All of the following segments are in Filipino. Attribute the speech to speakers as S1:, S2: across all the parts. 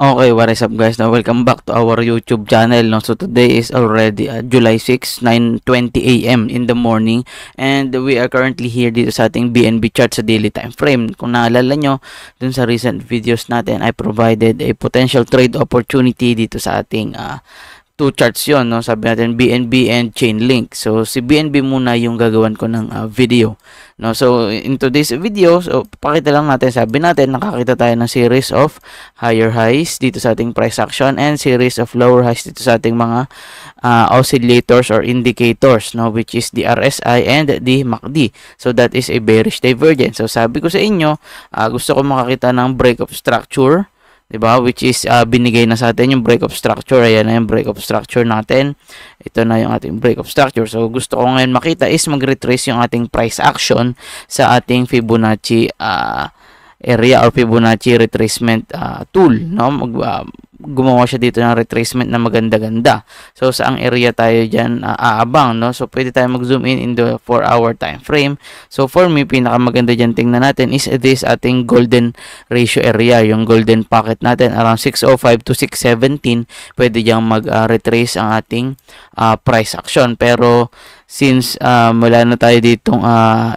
S1: Okay, what is up guys? Now, welcome back to our YouTube channel. No? So today is already July 6, 9:20 a.m. in the morning, and we are currently here dito sa ating BNB chart sa daily time frame. Kung naalala nyo, dun sa recent videos natin, I provided a potential trade opportunity dito sa ating two charts yon, no? Sabi natin BNB and Chainlink. So si BNB muna yung gagawan ko ng video, no? So in today's video, so pakita lang natin, sabi natin nakakita tayo ng series of higher highs dito sa ating price action and series of lower highs dito sa ating mga oscillators or indicators, no, which is the RSI and the MACD. So that is a bearish divergence. So sabi ko sa inyo, gusto ko makakita ng break of structure, diba? Which is binigay na sa atin yung break of structure. Ayan na yung break of structure natin. Ito na yung ating break of structure. So gusto ko ngayon makita is mag-retrace yung ating price action sa ating Fibonacci area or Fibonacci retracement tool, no? Gumawa siya dito ng retracement na maganda-ganda. So saang area tayo diyan aabang, no? So pwede tayo mag-zoom in the 4-hour time frame. So for me, pinakamaganda diyan tingnan natin is this ating golden ratio area, yung golden pocket natin around 605 to 617. Pwede diyang mag-retrace ang ating price action. Pero since wala na tayo ditong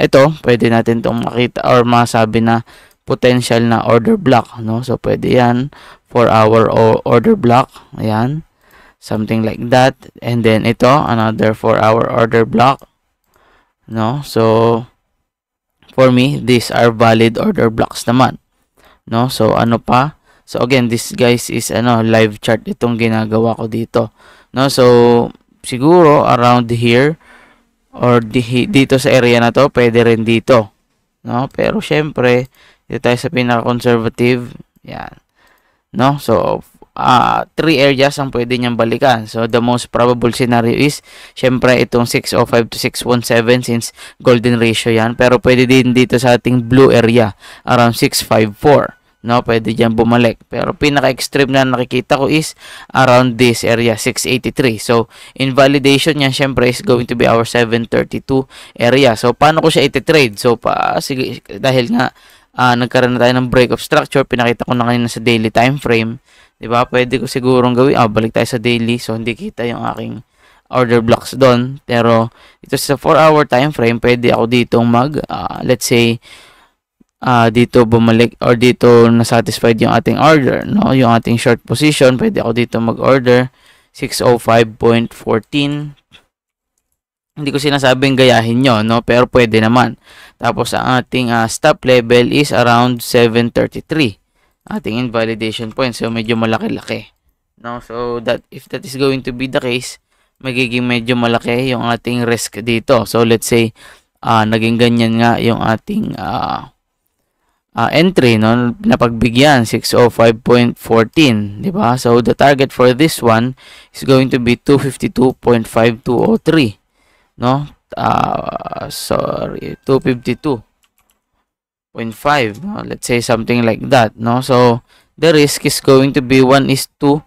S1: ito, pwede natin tong makita or masabi na potential na order block, no? So pwede yan 4-hour order block, ayan, something like that. And then ito another 4-hour order block, no? So for me, these are valid order blocks naman, no? So ano pa? So again, this guys is live chart itong ginagawa ko dito, no? So siguro around here or dito sa area na to, pwede rin dito, no? Pero syempre dito tayo sa pinaka-conservative, yan, no? So 3 areas ang pwede niyang balikan. So the most probable scenario is syempre itong 605 to 617 since golden ratio yan. Pero pwede din dito sa ating blue area around 654, no? Pwede diyan bumalik. Pero pinaka-extreme na nakikita ko is around this area 683. So invalidation niya syempre is going to be our 732 area. So paano ko siya i-trade? So sige, dahil nga nagkaroon na tayo ng break of structure, pinakita ko na kanina sa daily time frame, di ba? Pwede ko sigurong gawin, balik tayo sa daily, so hindi kita yung aking order blocks doon. Pero ito sa 4-hour time frame, pwede ako dito let's say dito bumalik or dito na-satisfied yung ating order, no? Yung ating short position, pwede ako dito mag-order 605.14. Hindi ko sinasabing gayahin nyo, no? Pero pwede naman. Tapos ang ating stop level is around 733. Ating invalidation point. So medyo malaki-laki, no? So if that is going to be the case, magiging medyo malaki yung ating risk dito. So let's say naging ganyan nga yung ating entry, no? Napagbigyan 605.14, di ba? So the target for this one is going to be 252.5203. No, sorry, 252.5, no? Let's say something like that, no? So the risk is going to be 1:2.76.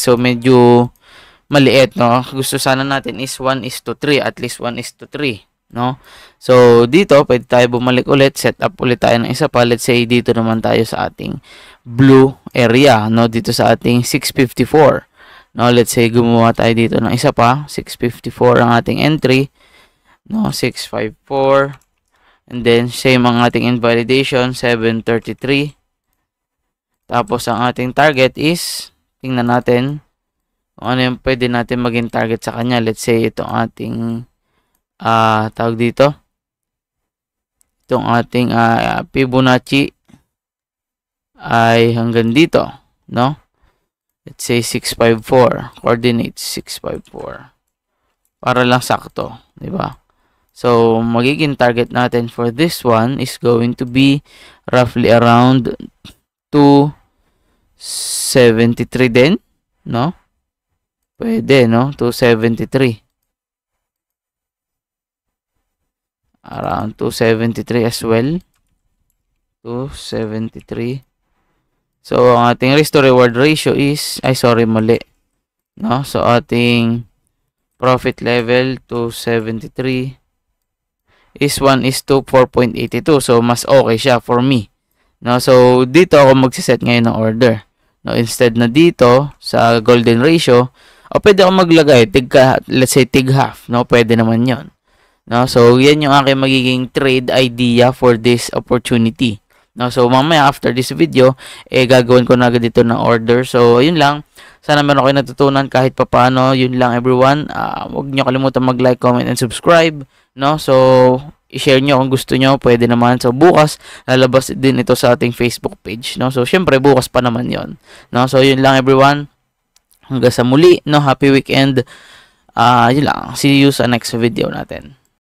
S1: So medyo maliit, no? Gusto sana natin is 1:3, at least 1:3, no? So dito pwede tayo bumalik ulit, set up ulit tayo ng isa pa. Let's say dito naman tayo sa ating blue area, no? Dito sa ating 654. No, let's say gumawa tayo dito ng isa pa, 654 ang ating entry, no, 654, and then same ang ating invalidation, 733. Tapos ang ating target is, tingnan natin kung ano yung pwede natin maging target sa kanya. Let's say itong ating tawag dito, itong ating Fibonacci ay hanggang dito, no? Let's say 654, coordinates 654. Para lang sakto, di ba? So magiging target natin for this one is going to be roughly around 273 din, no? Pwede, no? 273. Around 273 as well. 273. So, ang ating risk to reward ratio is, mali, no? So, ating profit level 273 is 1:4.82. So, mas okay siya for me, no? So, dito ako magsiset ngayon ng order. no, instead na dito sa golden ratio, o pwede ako maglagay let's say tig half, no, pwede naman yon, no. So yan yung aking magiging trade idea for this opportunity, no. So mamaya after this video gagawin ko na agad dito ng order. So yun lang, sana meron kayo natutunan kahit papaano. Yun lang everyone, huwag niyo kalimutan mag-like, comment and subscribe, no. So i-share nyo kung gusto nyo, pwede naman. So bukas lalabas din ito sa ating Facebook page, no. So syempre bukas pa naman yon, no. So yun lang everyone, hanggang sa muli, no. Happy weekend. Yun lang, see you sa next video natin.